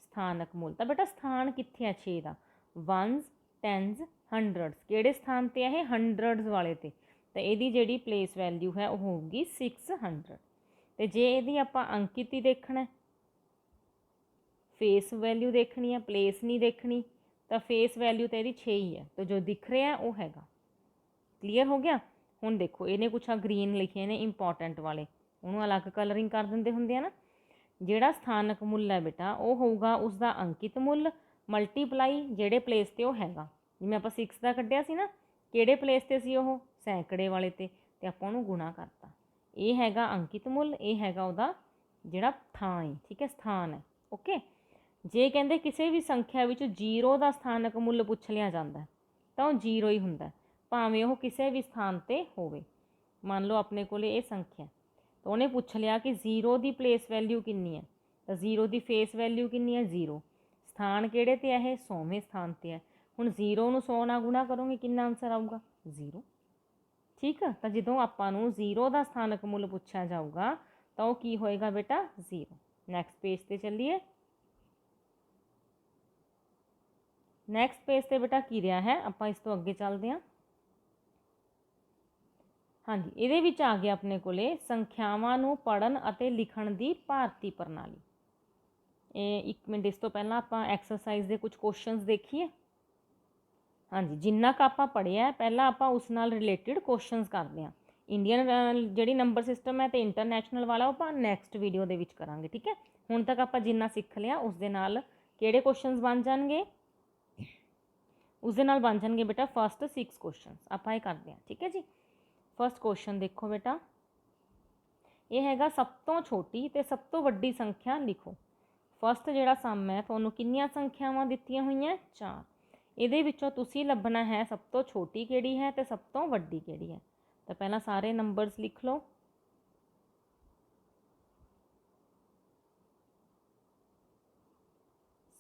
स्थानक मुੱਲ। तो बेटा स्थान कित्थे है 6 का, वंस टेंस हंड्रड्स, किहड़े स्थान ते है हंड्रड्स वाले ते, तो यदी जिहड़ी प्लेस वैल्यू है वो होगी 600। तो जे यदि आपां अंकित ही देखना है, फेस वैल्यू देखनी है, प्लेस नहीं देखनी, तो फेस वैल्यू तो यदी 6 ही है, तो जो दिख रहा है वो हैगा। क्लीयर हो गया। हुण देखो इहने कुछ ग्रीन लिखे ने इंपॉर्टेंट वाले, उन्होंने अलग कलरिंग कर देंदे हुंदे आ ना। जिहड़ा स्थानक मुੱਲ है बेटा वो होगा उसका अंकित मुੱਲ मल्टीप्लाई जिहड़े प्लेस ते वो हैगा, जिवें आपां 6 का कढ़िया सी ना, किहड़े प्लेस ते सी वो सैकड़े वाले ते आपां उहनूं गुणा करता, ये हैगा अंकित मुੱਲ, ये हैगा उहदा जिहड़ा थां है। ठीक है, स्थान है। ओके, जे कहंदे किसी भी संख्या विच 0 का स्थानक मुੱਲ पुछ लिया जाता है तो वह 0 ही हुंदा है, भावें वो किसी भी स्थान ते होवे। मान लो अपने कोले ये संख्या, तो उन्हें पूछ लिया कि 0 की प्लेस वैल्यू कितनी है, तो 0 की फेस वैल्यू कितनी है 0, स्थान किहड़े ते है 100वें स्थान ते है। हुण 0 नूं 100 नाल गुणा करोगे कितना आंसर आऊगा 0। ठीक है, तो जदों आपां नूं 0 का स्थानक मुੱਲ पूछा जाऊगा तो वह की होएगा बेटा 0। नैक्सट पेज ते चलिए। नैक्सट पेज ते बेटा की रहा है, आपां इस तो अगे चलते हैं। हाँ जी, ये आ गया अपने को संख्यावां नूं पढ़न अते लिखण दी भारती प्रणाली। एक मिनट इस तो पहला आपां एक्सरसाइज के कुछ क्वेश्चनस देखिए। हाँ जी, जिन्ना का आपां पढ़िया पहला आपां उस नाल रिलेटिड क्वेश्चनस करते हैं। इंडियन जिहड़ी नंबर सिस्टम है तो इंटरनैशनल वाला आपां नैक्सट वीडियो दे विच करांगे। ठीक है, हुण तक आपां जिन्ना सीख लिया उस दे नाल किहड़े क्वेश्चनस बन जाणगे, उस दे नाल बन जाणगे बेटा फस्ट 6 क्वेश्चनस। आपां ये करते हैं। ठीक है जी, फस्ट क्वेश्चन देखो बेटा, ये हैगा सब तो छोटी तो सब तो वड्डी संख्या लिखो। फस्ट जिहड़ा सम है तुहानूं कितनियां संख्यावां दित्तियां होईयां 4, इहदे विचों तुसीं लभना है सब तो छोटी किहड़ी है तो सब तो वड्डी किहड़ी है। तो पहला सारे नंबर्स लिख लो,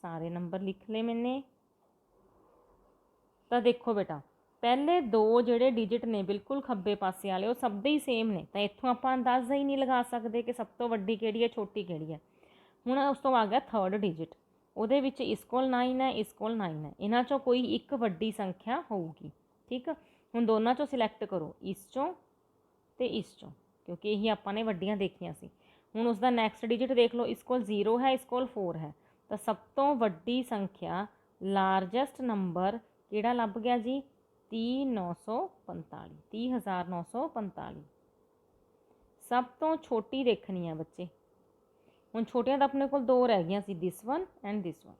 सारे नंबर लिख ले मैंने। तो देखो बेटा पहले दो जिहड़े डिजिट ने बिल्कुल खब्बे पासे वाले वो सब दे ही सेम ने, तो इत्थों आपां अंदाज़ा ही नहीं लगा सकते कि सब तो वड्डी किहड़ी है छोटी किहड़ी है। ਹੁਣ ਉਸ ਤੋਂ ਆ ਗਿਆ ਥਰਡ ਡਿਜਿਟ, ਉਹਦੇ ਵਿੱਚ ਇਸ ਕੋਲ 9 ਹੈ, ਇਸ ਕੋਲ 9 ਹੈ। ਇਹਨਾਂ 'ਚੋਂ ਕੋਈ ਇੱਕ ਵੱਡੀ ਸੰਖਿਆ ਹੋਊਗੀ। ਠੀਕ ਆ, ਹੁਣ ਦੋਨਾਂ 'ਚੋਂ ਸਿਲੈਕਟ ਕਰੋ, ਇਸ 'ਚੋਂ ਤੇ ਇਸ 'ਚੋਂ, ਕਿਉਂਕਿ ਇਹੀ ਆਪਾਂ ਨੇ ਵੱਡੀਆਂ ਦੇਖੀਆਂ ਸੀ। ਹੁਣ ਉਸ ਦਾ ਨੈਕਸਟ ਡਿਜਿਟ ਦੇਖ ਲਓ, ਇਸ ਕੋਲ 0 ਹੈ, ਇਸ ਕੋਲ 4 ਹੈ। ਤਾਂ ਸਭ ਤੋਂ ਵੱਡੀ ਸੰਖਿਆ, ਲਾਰਜੈਸਟ ਨੰਬਰ ਕਿਹੜਾ ਲੱਭ ਗਿਆ ਜੀ? 30,945, 30,945। ਸਭ ਤੋਂ ਛੋਟੀ ਦੇਖਣੀ ਹੈ ਬੱਚੇ। ਹੁਣ ਛੋਟੀਆਂ ਤਾਂ ਆਪਣੇ ਕੋਲ 2 ਰਹਿ ਗਈਆਂ ਸੀ, this one and this one.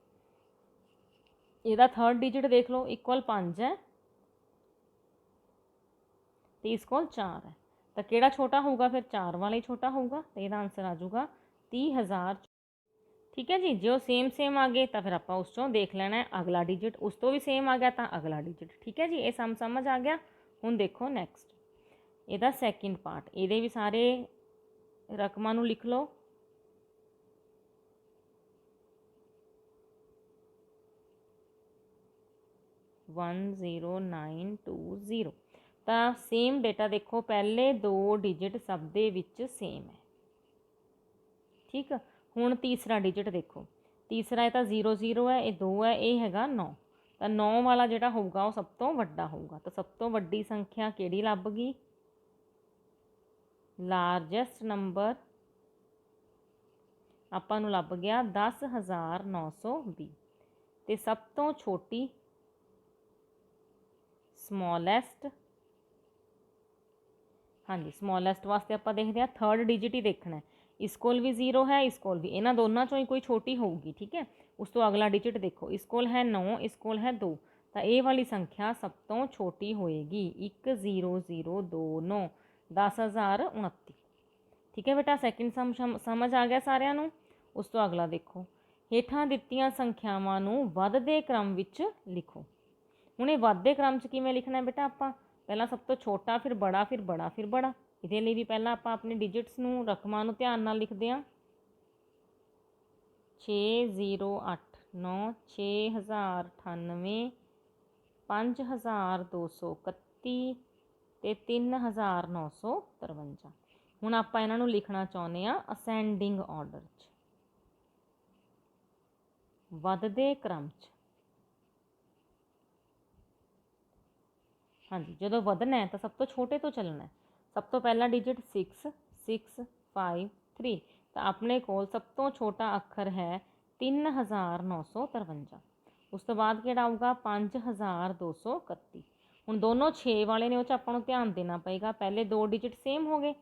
ਇਹਦਾ ਥਰਡ ਡਿਜਿਟ ਦੇਖ ਲਓ, ਇਕੁਅਲ 5 ਹੈ ਤੇ ਇਸ ਕੋਲ 4 ਹੈ। ਤਾਂ ਕਿਹੜਾ ਛੋਟਾ ਹੋਊਗਾ? ਫਿਰ 4 ਵਾਲਾ ਹੀ ਛੋਟਾ ਹੋਊਗਾ। ਤੇ ਇਹਦਾ ਆਂਸਰ ਆ ਜਾਊਗਾ 30,000। ਠੀਕ ਹੈ ਜੀ। ਜੇ ਉਹ ਸੇਮ ਆ ਗਏ ਤਾਂ ਫਿਰ ਆਪਾਂ ਉਸ ਚੋਂ ਦੇਖ ਲੈਣਾ ਹੈ ਅਗਲਾ ਡਿਜਿਟ। ਉਸ ਤੋਂ ਵੀ ਸੇਮ ਆ ਗਿਆ ਤਾਂ ਅਗਲਾ ਡਿਜਿਟ। ਠੀਕ ਹੈ ਜੀ, ਇਹ ਸਮਝ ਆ ਗਿਆ। ਹੁਣ ਦੇਖੋ ਨੈਕਸਟ, ਇਹਦਾ ਸੈਕਿੰਡ ਪਾਰਟ। ਇਹਦੇ ਵੀ ਸਾਰੇ ਰਕਮਾਂ ਨੂੰ ਲਿਖ ਲਓ। वन 0920। ਤਾਂ ਸੇਮ ਬੇਟਾ ਦੇਖੋ, ਪਹਿਲੇ 2 ਡਿਜਿਟ ਸਭ ਦੇ ਵਿੱਚ ਸੇਮ ਹੈ। ਠੀਕ ਆ, ਹੁਣ ਤੀਸਰਾ ਡਿਜਿਟ ਦੇਖੋ। ਤੀਸਰਾ ਇਹ ਤਾਂ 00 ਹੈ, ਇਹ 2 ਹੈ, ਇਹ ਹੈਗਾ 9। ਤਾਂ 9 ਵਾਲਾ ਜਿਹੜਾ ਹੋਊਗਾ ਉਹ ਸਭ ਤੋਂ ਵੱਡਾ ਹੋਊਗਾ। ਤਾਂ ਸਭ ਤੋਂ ਵੱਡੀ ਸੰਖਿਆ ਕਿਹੜੀ ਲੱਭ ਗਈ? ਲਾਰਜੈਸਟ ਨੰਬਰ ਆਪਾਂ ਨੂੰ ਲੱਭ ਗਿਆ 10,920। ਤੇ ਸਭ ਤੋਂ ਛੋਟੀ, ਸਮੋਲੈਸਟ, ਹਾਂਜੀ ਸਮੋਲੈਸਟ ਵਾਸਤੇ ਆਪਾਂ ਦੇਖਦੇ ਹਾਂ ਥਰਡ ਡਿਜਿਟ ਹੀ ਦੇਖਣਾ ਹੈ। ਇਸ ਕੋਲ ਵੀ 0 ਹੈ, ਇਸ ਕੋਲ ਵੀ, ਇਹਨਾਂ ਦੋਨਾਂ ਚੋਂ ਹੀ ਕੋਈ ਛੋਟੀ ਹੋਊਗੀ। ਠੀਕ ਹੈ, ਉਸ ਤੋਂ ਅਗਲਾ ਡਿਜਿਟ ਦੇਖੋ, ਇਸ ਕੋਲ ਹੈ 9, ਇਸ ਕੋਲ ਹੈ 2। ਤਾਂ ਇਹ ਵਾਲੀ ਸੰਖਿਆ ਸਭ ਤੋਂ ਛੋਟੀ ਹੋਏਗੀ 10029, 10,029। ਠੀਕ ਹੈ ਬੇਟਾ, ਸੈਕਿੰਡ ਸਮਝ ਆ ਗਿਆ ਸਾਰਿਆਂ ਨੂੰ। ਉਸ ਤੋਂ ਅਗਲਾ ਦੇਖੋ, ਹੇਠਾਂ ਦਿੱਤੀਆਂ ਸੰਖਿਆਵਾਂ ਨੂੰ ਵੱਧਦੇ ਕ੍ਰਮ ਵਿੱਚ ਲਿਖੋ। ਹੁਣ ਇਹ ਵੱਧਦੇ ਕ੍ਰਮ 'ਚ ਕਿਵੇਂ ਲਿਖਣਾ ਬੇਟਾ? ਆਪਾਂ ਪਹਿਲਾਂ ਸਭ ਤੋਂ ਛੋਟਾ, ਫਿਰ ਬੜਾ, ਫਿਰ ਬੜਾ, ਫਿਰ ਬੜਾ। ਇਹਦੇ ਲਈ ਵੀ ਪਹਿਲਾਂ ਆਪਾਂ ਆਪਣੇ ਡਿਜਿਟਸ ਨੂੰ, ਰਕਮਾਂ ਨੂੰ ਧਿਆਨ ਨਾਲ ਲਿਖਦੇ ਹਾਂ। 6089, 6098, 5231 ਤੇ 3953। ਹੁਣ ਆਪਾਂ ਇਹਨਾਂ ਨੂੰ ਲਿਖਣਾ ਚਾਹੁੰਦੇ ਹਾਂ ਅਸੈਂਡਿੰਗ ਆਰਡਰ 'ਚ, ਵੱਧਦੇ ਕ੍ਰਮ 'ਚ। ਹਾਂਜੀ, ਜਦੋਂ ਵਧਣਾ ਹੈ ਤਾਂ ਸਭ ਤੋਂ ਛੋਟੇ ਤੋਂ ਚੱਲਣਾ ਹੈ। ਸਭ ਤੋਂ ਪਹਿਲਾ ਡਿਜਿਟ 6653। ਤਾਂ ਆਪਣੇ ਕੋਲ ਸਭ ਤੋਂ ਛੋਟਾ ਅੱਖਰ ਹੈ 3953। ਉਸ ਤੋਂ ਬਾਅਦ ਕਿਹੜਾ ਆਊਗਾ? 5231। ਹੁਣ ਦੋਨੋਂ 6 ਵਾਲੇ ਨੇ, ਉਹ 'ਚ ਆਪਾਂ ਨੂੰ ਧਿਆਨ ਦੇਣਾ ਪਏਗਾ। ਪਹਿਲੇ 2 ਡਿਜਿਟ ਸੇਮ ਹੋ ਗਏ,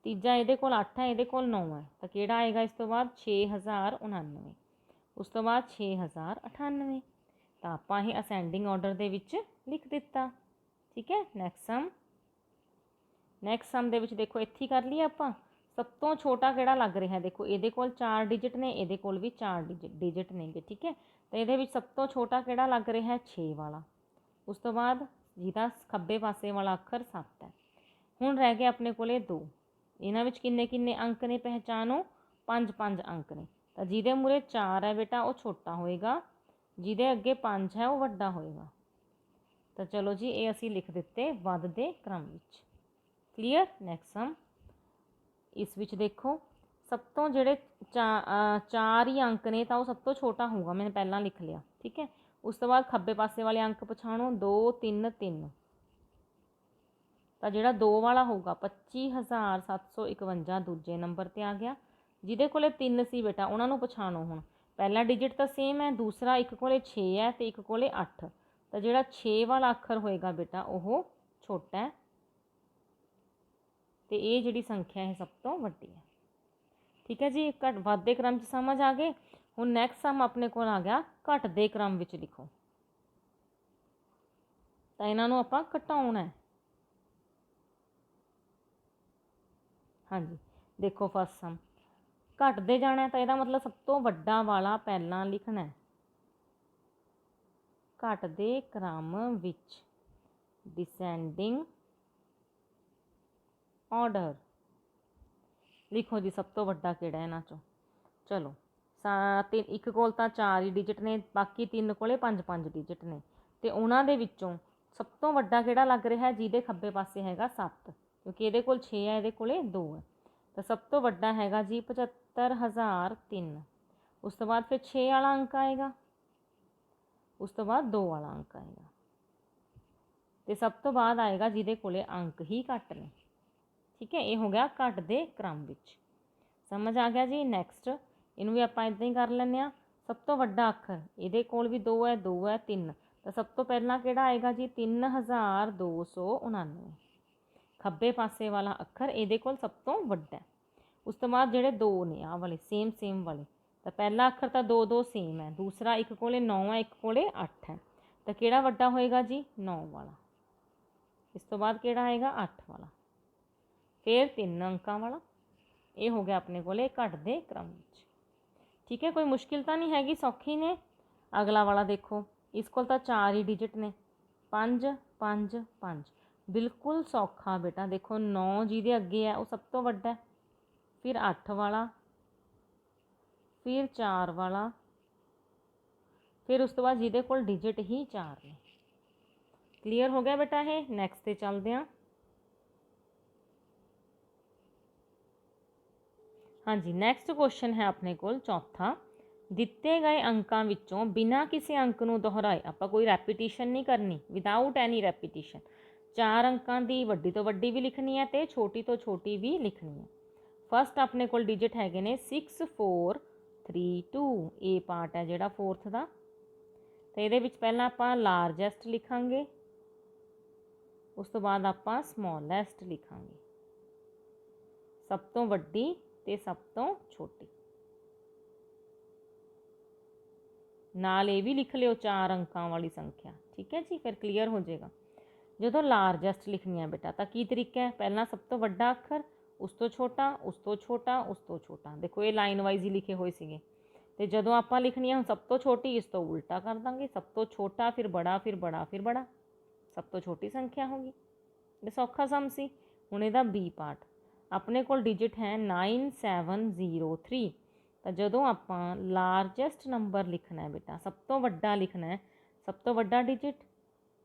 ਤੀਜਾ ਇਹਦੇ ਕੋਲ 8 ਹੈ, ਇਹਦੇ ਕੋਲ 9 ਹੈ। ਤਾਂ ਕਿਹੜਾ ਆਏਗਾ ਇਸ ਤੋਂ ਬਾਅਦ? 6099। ਉਸ ਤੋਂ ਬਾਅਦ 6098। ਤਾਂ ਆਪਾਂ ਇਹ ਅਸੈਂਡਿੰਗ ਆਰਡਰ ਦੇ ਵਿੱਚ ਲਿਖ ਦਿੱਤਾ। ਠੀਕ ਹੈ, ਨੈਕਸਟ ਸਮ ਦੇ ਵਿੱਚ ਦੇਖੋ, ਇੱਥੇ ਕਰ ਲਈਏ ਆਪਾਂ। ਸਭ ਤੋਂ ਛੋਟਾ ਕਿਹੜਾ ਲੱਗ ਰਿਹਾ? ਦੇਖੋ ਇਹਦੇ ਕੋਲ 4 ਡਿਜਿਟ ਨੇ, ਇਹਦੇ ਕੋਲ ਵੀ 4 ਡਿਜਿਟ ਨੇਗੇ। ਠੀਕ ਹੈ, ਤਾਂ ਇਹਦੇ ਵਿੱਚ ਸਭ ਤੋਂ ਛੋਟਾ ਕਿਹੜਾ ਲੱਗ ਰਿਹਾ ਹੈ? 6 ਵਾਲਾ। ਉਸ ਤੋਂ ਬਾਅਦ ਜਿਹਦਾ ਖੱਬੇ ਪਾਸੇ ਵਾਲਾ ਅੱਖਰ 7 ਹੈ। ਹੁਣ ਰਹਿ ਗਏ ਆਪਣੇ ਕੋਲੇ 2। ਇਹਨਾਂ ਵਿੱਚ ਕਿੰਨੇ ਕਿੰਨੇ ਅੰਕ ਨੇ? ਪਹਿਚਾਨੋ, 5-5 ਅੰਕ ਨੇ। ਤਾਂ ਜਿਹਦੇ ਮੂਹਰੇ 4 ਹੈ ਬੇਟਾ ਉਹ ਛੋਟਾ ਹੋਏਗਾ, ਜਿਹਦੇ ਅੱਗੇ 5 ਹੈ ਉਹ ਵੱਡਾ ਹੋਏਗਾ। ਤਾਂ ਚਲੋ ਜੀ, ਇਹ ਅਸੀਂ ਲਿਖ ਦਿੱਤੇ ਵੱਧਦੇ ਕ੍ਰਮ ਵਿੱਚ। ਕਲੀਅਰ। ਨੈਕਸਟ ਸਮ, ਇਸ ਵਿੱਚ ਦੇਖੋ ਸਭ ਤੋਂ ਜਿਹੜੇ 4 ਹੀ ਅੰਕ ਨੇ ਤਾਂ ਉਹ ਸਭ ਤੋਂ ਛੋਟਾ ਹੋਊਗਾ, ਮੈंने ਪਹਿਲਾਂ ਲਿਖ ਲਿਆ। ਠੀਕ ਹੈ, ਉਸ ਤੋਂ ਬਾਅਦ ਖੱਬੇ ਪਾਸੇ ਵਾਲੇ ਅੰਕ ਪਛਾਣੋ, 2 3 3। ਤਾਂ ਜਿਹੜਾ 2 ਵਾਲਾ ਹੋਊਗਾ 25,751 ਦੂਜੇ ਨੰਬਰ ਤੇ ਆ ਗਿਆ। ਜਿਹਦੇ ਕੋਲੇ 3 ਸੀ ਬੇਟਾ ਉਹਨਾਂ ਨੂੰ ਪਛਾਣੋ। ਹੁਣ ਪਹਿਲਾ ਡਿਜਿਟ ਤਾਂ ਸੇਮ ਹੈ, ਦੂਸਰਾ ਇੱਕ ਕੋਲੇ 6 ਹੈ ਤੇ ਇੱਕ ਕੋਲੇ 8। ਤਾਂ ਜਿਹੜਾ 6 ਵਾਲਾ ਅੱਖਰ ਹੋਏਗਾ ਬੇਟਾ ਉਹ ਛੋਟਾ ਹੈ ਤੇ ਇਹ ਜਿਹੜੀ ਸੰਖਿਆ ਹੈ ਸਭ ਤੋਂ ਵੱਡੀ ਹੈ। ਠੀਕ ਹੈ ਜੀ, ਵੱਧਦੇ ਕ੍ਰਮ 'ਚ ਸਮਝ ਆ ਗਏ। ਹੁਣ ਨੈਕਸਟ ਸਮ ਆਪਣੇ ਕੋਲ ਆ ਗਿਆ ਘਟਦੇ ਕ੍ਰਮ ਵਿੱਚ ਲਿਖੋ। ਤਾਂ ਇਹਨਾਂ ਨੂੰ ਆਪਾਂ ਘਟਾਉਣਾ ਹੈ। ਹਾਂਜੀ, ਦੇਖੋ ਫਸਟ ਸਮ ਘਟਦੇ ਜਾਣਾ, ਤਾਂ ਇਹਦਾ ਮਤਲਬ ਸਭ ਤੋਂ ਵੱਡਾ ਵਾਲਾ ਪਹਿਲਾਂ ਲਿਖਣਾ ਹੈ। ਘਟਦੇ ਕ੍ਰਮ ਵਿੱਚ, ਡਿਸੈਂਡਿੰਗ ਆਰਡਰ ਲਿਖੋ ਜੀ। ਸਭ ਤੋਂ ਵੱਡਾ ਕਿਹੜਾ ਇਹਨਾਂ ਚੋਂ? ਚਲੋ, ਇੱਕ ਕੋਲ ਤਾਂ 4 ਹੀ ਡਿਜਿਟ ਨੇ, ਬਾਕੀ 3 ਕੋਲੇ 5-5 ਡਿਜਿਟ ਨੇ। ਤੇ ਉਹਨਾਂ ਦੇ ਵਿੱਚੋਂ ਸਭ ਤੋਂ ਵੱਡਾ ਕਿਹੜਾ ਲੱਗ ਰਿਹਾ? ਜਿਹਦੇ ਖੱਬੇ ਪਾਸੇ ਹੈਗਾ 7, ਕਿਉਂਕਿ ਇਹਦੇ ਕੋਲ 6 ਹੈ, ਇਹਦੇ ਕੋਲੇ 2 ਹੈ। ਤਾਂ ਸਭ ਤੋਂ ਵੱਡਾ ਹੈਗਾ ਜੀ 75,003। उस तो बाद फिर 6 वाला अंक आएगा, उस तो बाद 2 वाला अंक आएगा, तो सब तो बाद आएगा जिहदे कोले अंक ही घट ने। ठीक है, ये हो गया घट दे क्रम विच। समझ आ गया जी। नैक्सट इनू भी आपां इदां ही कर लैंदे आ। सब तो वड्डा अखर इहदे कोल भी 2 है, 2 है, 3, तो सब तो पहला किहड़ा आएगा जी 3299। खब्बे पासे वाला अखर इहदे कोल सब तो वड्डा है। उस तो बाद जिहड़े 2 ने आ वाले सेम वाले, तो पहला अखर तो 2 2 सेम है, दूसरा एक कोले 9 है, एक कोले 8 है, तो किहड़ा वड्डा होएगा जी 9 वाला। इस तो बाद किहड़ा आएगा 8 वाला, फिर 3 अंकां वाला। ये हो गया अपने कोले घट दे क्रम विच। ठीक है, कोई मुश्किल तो नहीं हैगी, सौखी ने। अगला वाला देखो, इस कोल तो 4 ही डिजिट ने, 5 5 5, बिल्कुल सौखा बेटा। देखो 9 जिहदे अगे है वो सब तो वड्डा है, फिर 8 वाला, फिर 4 वाला, फिर उस तो बाद जिहदे कोल डिजिट ही 4 ने। क्लीयर हो गया बेटा ये। नैक्सट ते चलते हैं। हाँ जी, नैक्सट क्वेश्चन है अपने कोल चौथा। दिते गए अंकों विचों बिना किसी अंक नूं दोहराए, आपां कोई रैपीटिशन नहीं करनी, विदाउट एनी रैपीटिशन 4 अंकों की वड्डी तो वड्डी भी लिखनी है तो छोटी तो छोटी भी लिखनी है। फस्ट अपने कोल डिजिट हैगे ने 6 4 3 2, ए पार्ट है जिहड़ा फोर्थ का। तो ये पहला आपां लारजैसट लिखांगे, उस तो बाद आपां समॉलैसट लिखांगे, सब तो वड्डी ते सब तो छोटी। नाल ये भी लिख लियो 4 अंकों वाली संख्या। ठीक है जी, फिर क्लीयर हो जाएगा। जो लारजैसट लिखनी है बेटा तो की तरीका है, पहला सब तो वड्डा अखर, उस तो छोटा, उस तो छोटा, उस तो छोटा। देखो ये लाइन वाइज ही लिखे हुए सीगे। तो जो आपां लिखनी है सब तो छोटी, इस तो उल्टा कर देंगे, सब तो छोटा फिर बड़ा फिर बड़ा फिर बड़ा, सब तो छोटी संख्या होगी। ये सौखा सम सी। हुण इहदा बी पार्ट अपने कोल डिजिट है 9703। तो जो आपां लारजैसट नंबर लिखना है बेटा, सब तो वड्डा लिखना है, सब तो वड्डा डिजिट,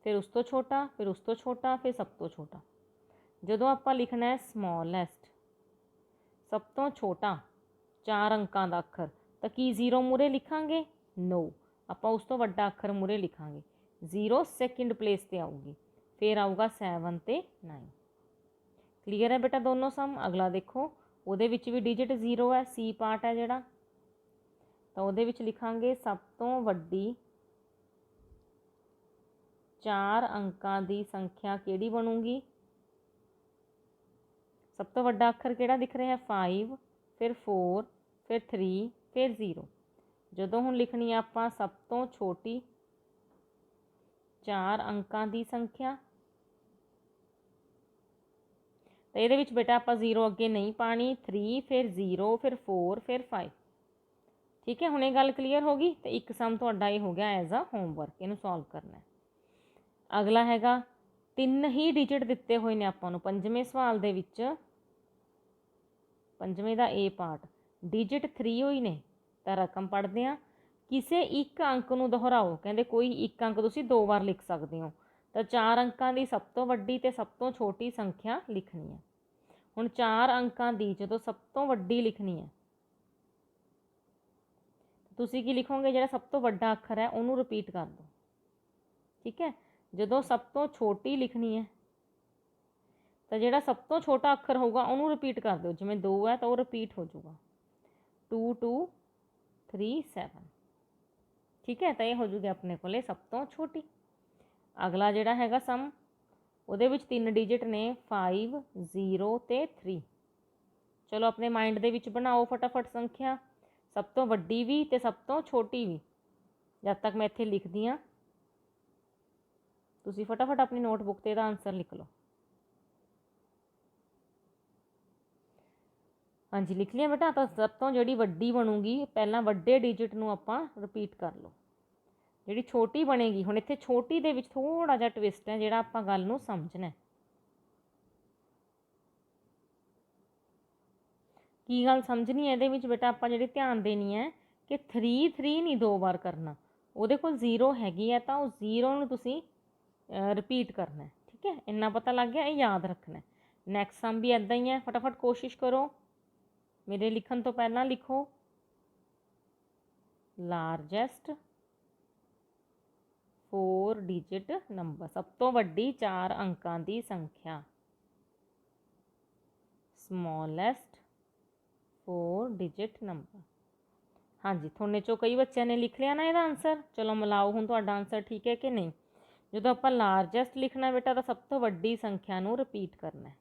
फिर उस तो छोटा, फिर उस तो छोटा, फिर सब तो छोटा। जो आपां लिखना है समॉलैसट, सब तो छोटा 4 अंकों का अखर, तो की 0 मूरे लिखांगे? नो, आपां उस तो वड्डा अखर मूरे लिखांगे। 0 सैकेंड प्लेस पर आऊगी, फिर आऊगा 7 ते 9। क्लीयर है बेटा दोनों सम। अगला देखो, उहदे विच भी डिजिट 0 है, सी पार्ट है जिहड़ा, तो उहदे विच लिखांगे सब तो वड्डी 4 अंकों की संख्या किहड़ी बनूगी? सब तो वड्डा अखर किहड़ा दिख रहा है? 5, फिर 4, फिर 3, फिर 0। जो हुण लिखनी है आपां सब तो छोटी 4 अंकों की संख्या, तो ये बेटा आप 0 अगे नहीं पानी, 3 फिर 0 फिर 4 फिर 5। ठीक है, हुणे गल क्लीयर होगी। तो एक सम तुहाडा ये हो गया एज अ होमवर्क, इनू सॉल्व करना है। अगला हैगा 3 ही डिजिट दिते हुए ने आपां नूं पंजवें सवाल दे विच, पंजवें दा ए पार्ट डिजिट 3 होई ने, तो रकम पढ़ते हैं। किसी एक अंक नूं दोहराओ, कहते कोई एक अंक तुसीं 2 बार लिख सकते हो, तो 4 अंकों की सब तो वड्डी ते सब तो छोटी संख्या लिखनी है। हुण 4 अंकों की जो सब तो वड्डी लिखनी है, तुसीं की लिखोगे? जिहड़ा सब तो वड्डा अखर है उन्होंने रिपीट कर दो। ठीक है, जो सब तो छोटी लिखनी है, तो जिहड़ा सब तो छोटा अखर होगा उन्होंने रिपीट कर दो। जिवें 2 है तो वह रिपीट हो जाऊगा 2 2 3 7। ठीक है, तो यह हो जाऊगी अपने को सब तो छोटी। अगला जिहड़ा हैगा सम, उहदे विच 3 डिजिट ने 5 0 ते 3। चलो अपने माइंड दे विच बनाओ फटाफट संख्या, सब तो वड्डी भी ते सब तो छोटी भी। जब तक मैं इत्थे लिखदी हाँ, तुसीं फटाफट अपनी नोटबुक ते इहदा आंसर लिख लो। हाँ जी, लिख लिया बेटा। तो सब तो जिहड़ी वड्डी बनूगी, पहला वड्डे डिजिट नूं आपां रिपीट कर लो, जिहड़ी छोटी बनेगी। हुण इत्थे छोटी दे विच थोड़ा जिहा ट्विस्ट है, जिहड़ा आपां गल नूं समझना है। की गल समझनी है इहदे बेटा? आपां जिहड़ी ध्यान देनी है कि 3 3 नहीं 2 बार करना, उहदे कोल 0 हैगी है तो 0 नूं तुसीं रिपीट करना है। ठीक है, इन्ना पता लग गया, ये याद रखना है। नैक्सट सम भी इदां ही है, फटाफट कोशिश करो, मेरे लिखण तो पहलां लिखो। ਲਾਰਜੈਸਟ 4 ਡਿਜਿਟ ਨੰਬਰ, ਸਭ ਤੋਂ ਵੱਡੀ 4 ਅੰਕਾਂ ਦੀ ਸੰਖਿਆ। Smallest 4 digit number. ਹਾਂਜੀ, ਤੁਹਾਡੇ ਚੋਂ ਕਈ ਬੱਚਿਆਂ ਨੇ ਲਿਖ ਲਿਆ ਨਾ ਇਹਦਾ ਆਨਸਰ। ਚਲੋ ਮਿਲਾਓ ਹੁਣ ਤੁਹਾਡਾ ਆਨਸਰ ਠੀਕ ਹੈ ਕਿ ਨਹੀਂ। ਜਦੋਂ ਆਪਾਂ ਲਾਰਜੈਸਟ ਲਿਖਣਾ ਬੇਟਾ ਤਾਂ ਸਭ ਤੋਂ ਵੱਡੀ ਸੰਖਿਆ ਨੂੰ ਰਿਪੀਟ ਕਰਨਾ ਹੈ।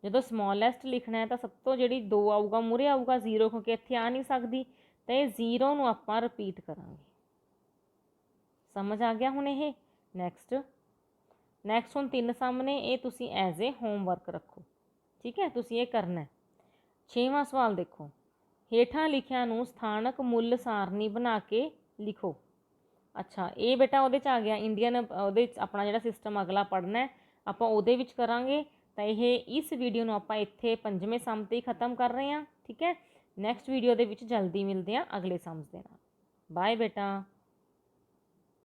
ਜਦੋਂ ਸਮੋਲੈਸਟ ਲਿਖਣਾ ਹੈ ਤਾਂ ਸਭ ਤੋਂ ਜਿਹੜੀ 2 ਆਊਗਾ ਮੂਹਰੇ ਆਊਗਾ 0, ਕਿਉਂਕਿ ਇੱਥੇ ਆ ਨਹੀਂ ਸਕਦੀ, ਤਾਂ ਇਹ 0 ਨੂੰ ਆਪਾਂ ਰਿਪੀਟ ਕਰਾਂਗੇ। ਸਮਝ ਆ ਗਿਆ ਹੁਣ ਇਹ। ਨੈਕਸਟ ਹੁਣ 3 ਸਾਹਮਣੇ, ਇਹ ਤੁਸੀਂ ਐਜ਼ ਏ ਹੋਮਵਰਕ ਰੱਖੋ, ਠੀਕ ਹੈ, ਤੁਸੀਂ ਇਹ ਕਰਨਾ। 6ਵਾਂ ਸਵਾਲ ਦੇਖੋ, ਹੇਠਾਂ ਲਿਖਿਆਂ ਨੂੰ ਸਥਾਨਕ ਮੁੱਲ ਸਾਰਣੀ ਬਣਾ ਕੇ ਲਿਖੋ। ਅੱਛਾ, ਇਹ ਬੇਟਾ ਉਹਦੇ 'ਚ ਆ ਗਿਆ ਇੰਡੀਅਨ, ਉਹਦੇ 'ਚ ਆਪਣਾ ਜਿਹੜਾ ਸਿਸਟਮ ਅਗਲਾ ਪੜ੍ਹਨਾ ਆਪਾਂ ਉਹਦੇ ਵਿੱਚ ਕਰਾਂਗੇ। ਤਾਂ ਇਹ ਇਸ ਵੀਡੀਓ ਨੂੰ ਆਪਾਂ ਇੱਥੇ 5ਵੇਂ ਸਮ 'ਤੇ ਹੀ ਖ਼ਤਮ ਕਰ ਰਹੇ ਹਾਂ, ਠੀਕ ਹੈ। ਨੈਕਸਟ ਵੀਡੀਓ ਦੇ ਵਿੱਚ ਜਲਦੀ ਮਿਲਦੇ ਹਾਂ ਅਗਲੇ ਸਮਸ ਦੇ ਨਾਲ। ਬਾਏ ਬੇਟਾ।